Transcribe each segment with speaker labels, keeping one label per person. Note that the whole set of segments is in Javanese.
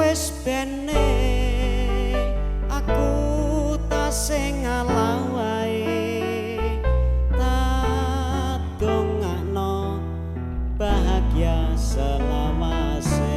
Speaker 1: wis bene aku tasih ngalah wae tak dongakno bahagia selawase.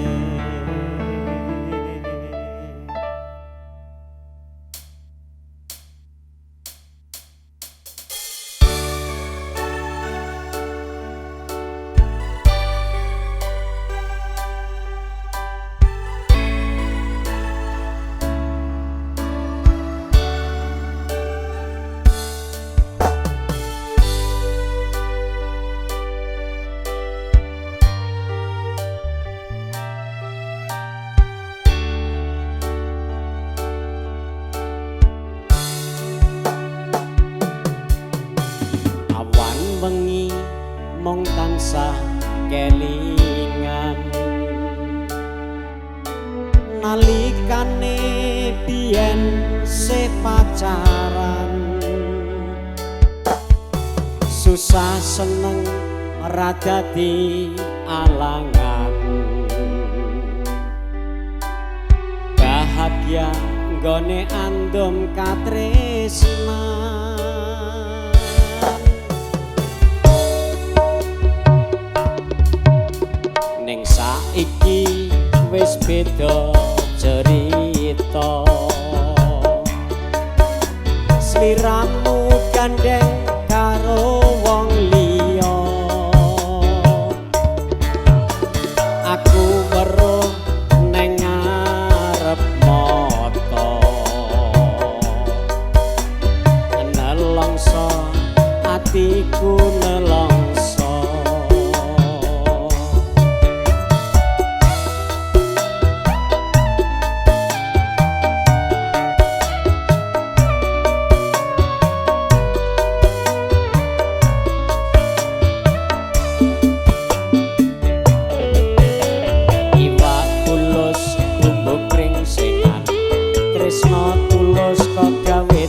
Speaker 1: Wengi mung tansah kelingan nalikane biyen se pacaran susah seneng rada di alangan bahagia nggone andum katresnan ning saiki wis beda cerita sliramu gandeng karo wong liya aku weruh ning ngarep mata nelongso atiku nelongso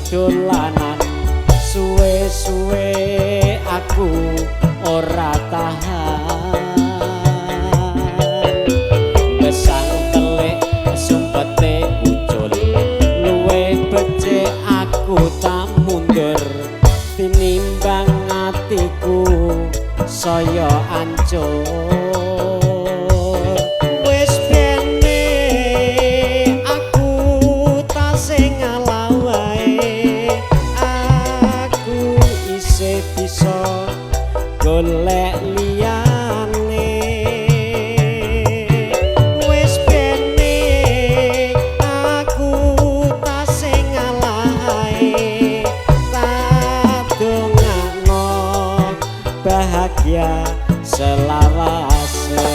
Speaker 1: dolanan suwe-suwe aku ora tahan besang telik sumpete ucul luwe becik aku tak mundur tinimbang atiku saya ancur. Golek liyane wis bene aku tasih ngalah tak dongakno bahagia selawase.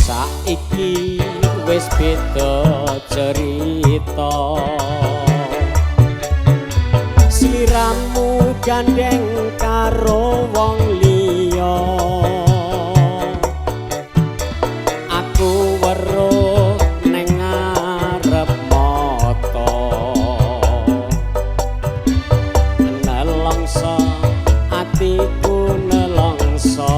Speaker 1: Saiki wis beda cerita sliramu gandeng karo wong liya aku weruh ning ngarep mata nelongso atiku nelongso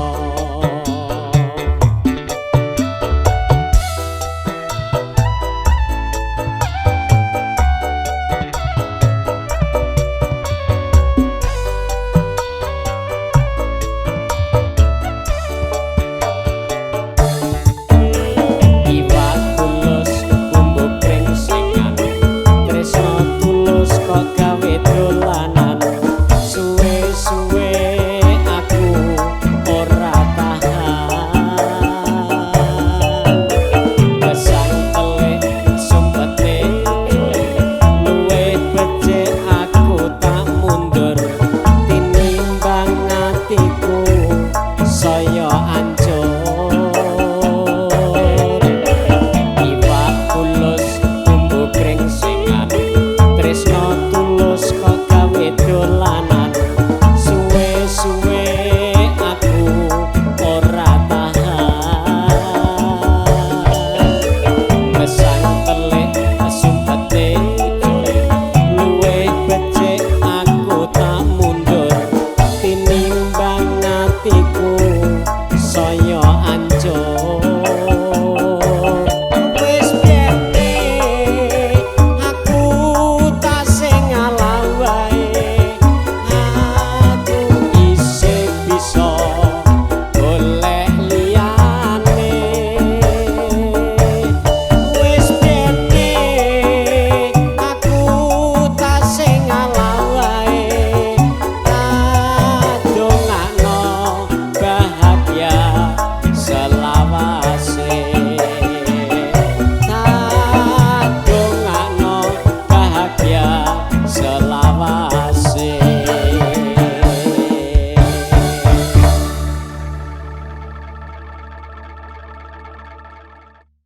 Speaker 1: nganti